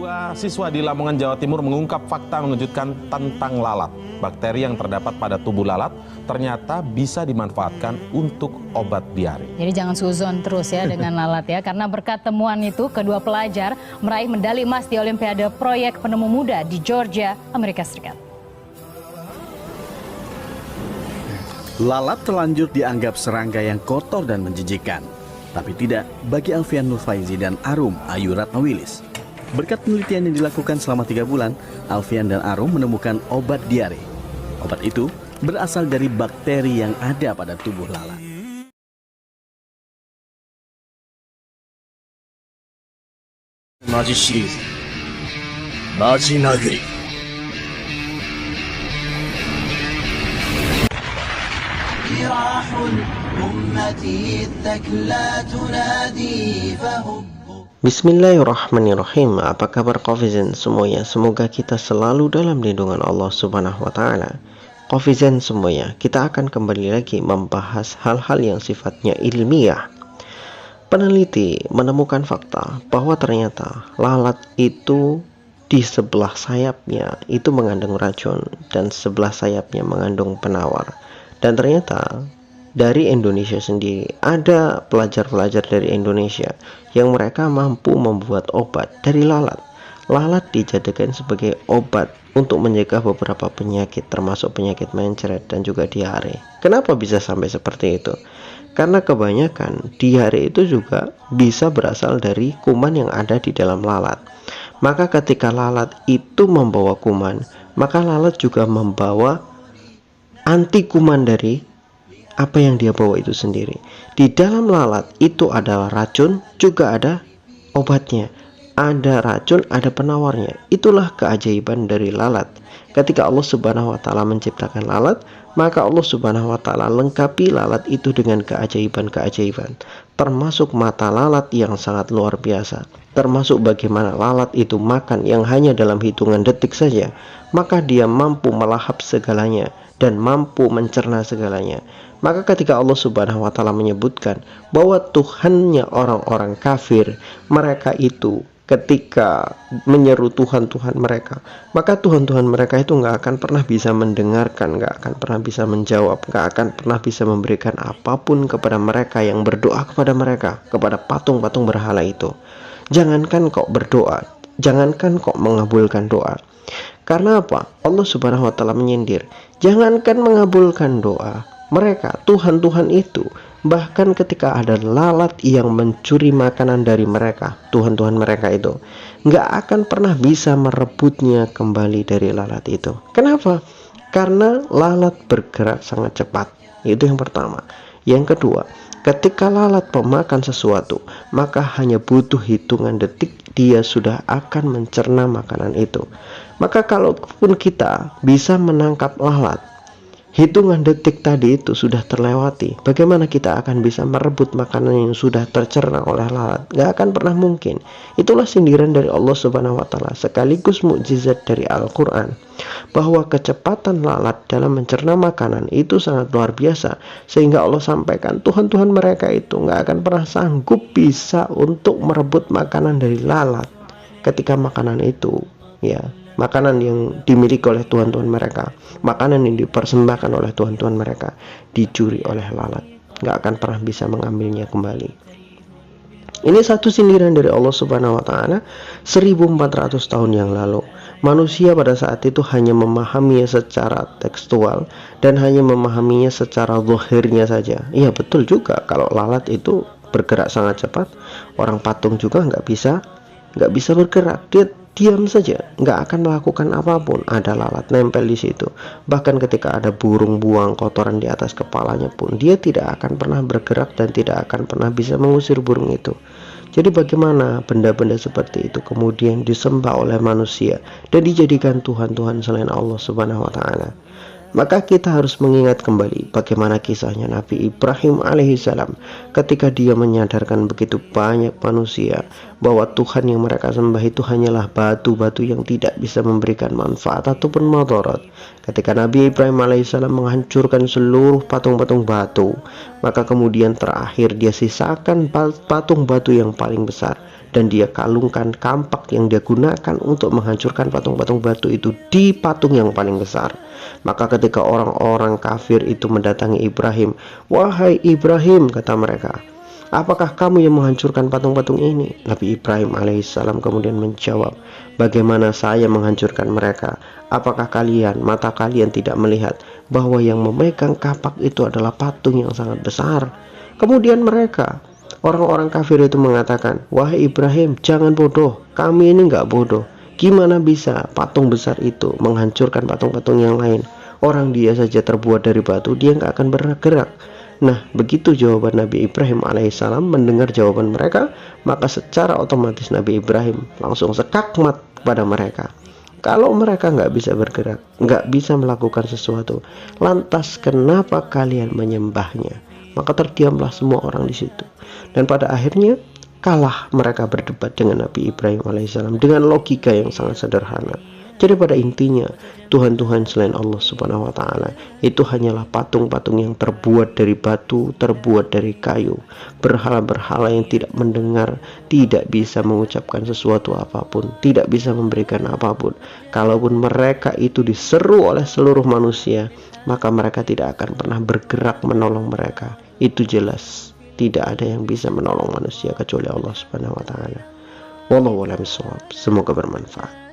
Dua siswa di Lamongan, Jawa Timur mengungkap fakta mengejutkan tentang lalat. Bakteri yang terdapat pada tubuh lalat ternyata bisa dimanfaatkan untuk obat diare. Jadi jangan suzon terus ya dengan lalat ya. Karena berkat temuan itu, kedua pelajar meraih medali emas di Olimpiade Proyek Penemu Muda di Georgia, Amerika Serikat. Lalat terlanjur dianggap serangga yang kotor dan menjijikkan. Tapi tidak bagi Alfian Nurfaizi dan Arum Ayu Ratnawilis. Berkat penelitian yang dilakukan selama 3 bulan, Alfian dan Arum menemukan obat diare. Obat itu berasal dari bakteri yang ada pada tubuh lalat. Maji series, Maji Naguri. Bismillahirrahmanirrahim. Apa kabar Coffeezen semuanya? Semoga kita selalu dalam lindungan Allah Subhanahu wa taala. Coffeezen semuanya, kita akan kembali lagi membahas hal-hal yang sifatnya ilmiah. Peneliti menemukan fakta bahwa ternyata lalat itu di sebelah sayapnya itu mengandung racun dan sebelah sayapnya mengandung penawar. Dan ternyata dari Indonesia sendiri ada pelajar-pelajar dari Indonesia yang mereka mampu membuat obat dari lalat. Lalat dijadikan sebagai obat untuk mencegah beberapa penyakit termasuk penyakit mencret dan juga diare. Kenapa bisa sampai seperti itu? Karena kebanyakan diare itu juga bisa berasal dari kuman yang ada di dalam lalat. Maka ketika lalat itu membawa kuman, maka lalat juga membawa anti kuman dari apa yang dia bawa itu sendiri. Di dalam lalat itu adalah racun, juga ada obatnya. Ada racun, ada penawarnya. Itulah keajaiban dari lalat. Ketika Allah Subhanahu wa taala menciptakan lalat, maka Allah Subhanahu wa taala lengkapi lalat itu dengan keajaiban-keajaiban. Termasuk mata lalat yang sangat luar biasa. Termasuk bagaimana lalat itu makan yang hanya dalam hitungan detik saja, maka dia mampu melahap segalanya dan mampu mencerna segalanya. Maka ketika Allah Subhanahu wa taala menyebutkan bahwa Tuhannya orang-orang kafir, mereka itu ketika menyeru Tuhan-Tuhan mereka, maka Tuhan-Tuhan mereka itu nggak akan pernah bisa mendengarkan, nggak akan pernah bisa menjawab, nggak akan pernah bisa memberikan apapun kepada mereka yang berdoa kepada mereka, kepada patung-patung berhala itu. Jangankan kok berdoa, jangankan kok mengabulkan doa. Karena apa? Allah Subhanahu wa taala menyindir, jangankan mengabulkan doa, mereka, Tuhan-Tuhan itu, bahkan ketika ada lalat yang mencuri makanan dari mereka, Tuhan-Tuhan mereka itu, nggak akan pernah bisa merebutnya kembali dari lalat itu. Kenapa? Karena lalat bergerak sangat cepat. Itu yang pertama. Yang kedua, ketika lalat pemakan sesuatu, maka hanya butuh hitungan detik dia sudah akan mencerna makanan itu. Maka kalaupun kita bisa menangkap lalat, hitungan detik tadi itu sudah terlewati. Bagaimana kita akan bisa merebut makanan yang sudah tercerna oleh lalat? Gak akan pernah mungkin. Itulah sindiran dari Allah Subhanahu wa taala sekaligus mukjizat dari Al-Qur'an, bahwa kecepatan lalat dalam mencerna makanan itu sangat luar biasa, sehingga Allah sampaikan Tuhan-Tuhan mereka itu gak akan pernah sanggup bisa untuk merebut makanan dari lalat ketika makanan itu, ya, makanan yang dimiliki oleh Tuhan-Tuhan mereka, makanan yang dipersembahkan oleh Tuhan-Tuhan mereka, dicuri oleh lalat, nggak akan pernah bisa mengambilnya kembali. Ini satu sindiran dari Allah Subhanahu wa taala 1400 tahun yang lalu. Manusia pada saat itu hanya memahaminya secara tekstual dan hanya memahaminya secara zahirnya saja. Iya, betul juga, kalau lalat itu bergerak sangat cepat, orang patung juga nggak bisa bergerak, dia diam saja, nggak akan melakukan apapun. Ada lalat nempel di situ. Bahkan ketika ada burung buang kotoran di atas kepalanya pun, dia tidak akan pernah bergerak dan tidak akan pernah bisa mengusir burung itu. Jadi bagaimana benda-benda seperti itu kemudian disembah oleh manusia dan dijadikan Tuhan-Tuhan selain Allah Subhanahu wa taala? Maka kita harus mengingat kembali bagaimana kisahnya Nabi Ibrahim alaihissalam ketika dia menyadarkan begitu banyak manusia bahwa Tuhan yang mereka sembah itu hanyalah batu-batu yang tidak bisa memberikan manfaat ataupun madarat. Ketika Nabi Ibrahim alaihissalam menghancurkan seluruh patung-patung batu, maka kemudian terakhir dia sisakan patung batu yang paling besar dan dia kalungkan kampak yang dia gunakan untuk menghancurkan patung-patung batu itu di patung yang paling besar. Maka ketika orang-orang kafir itu mendatangi Ibrahim, "Wahai Ibrahim," kata mereka, "apakah kamu yang menghancurkan patung-patung ini?" Nabi Ibrahim alaihissalam kemudian menjawab, "Bagaimana saya menghancurkan mereka? Apakah mata kalian tidak melihat bahwa yang memegang kapak itu adalah patung yang sangat besar?" Kemudian mereka, orang-orang kafir itu mengatakan, "Wahai Ibrahim, jangan bodoh, kami ini nggak bodoh. Gimana bisa patung besar itu menghancurkan patung-patung yang lain? Orang dia saja terbuat dari batu, dia nggak akan bergerak." Nah, begitu jawaban Nabi Ibrahim alaihissalam. Mendengar jawaban mereka, maka secara otomatis Nabi Ibrahim langsung sekakmat pada mereka. Kalau mereka nggak bisa bergerak, nggak bisa melakukan sesuatu, lantas kenapa kalian menyembahnya? Maka terdiamlah semua orang di situ. Dan pada akhirnya kalah mereka berdebat dengan Nabi Ibrahim alaihissalam dengan logika yang sangat sederhana. Jadi pada intinya, Tuhan-Tuhan selain Allah subhanahu wa ta'ala itu hanyalah patung-patung yang terbuat dari batu, terbuat dari kayu. Berhala-berhala yang tidak mendengar, tidak bisa mengucapkan sesuatu apapun, tidak bisa memberikan apapun. Kalaupun mereka itu diseru oleh seluruh manusia, maka mereka tidak akan pernah bergerak menolong mereka. Itu jelas, tidak ada yang bisa menolong manusia kecuali Allah subhanahu wa ta'ala. Wallahu a'lam bishawab. Semoga bermanfaat.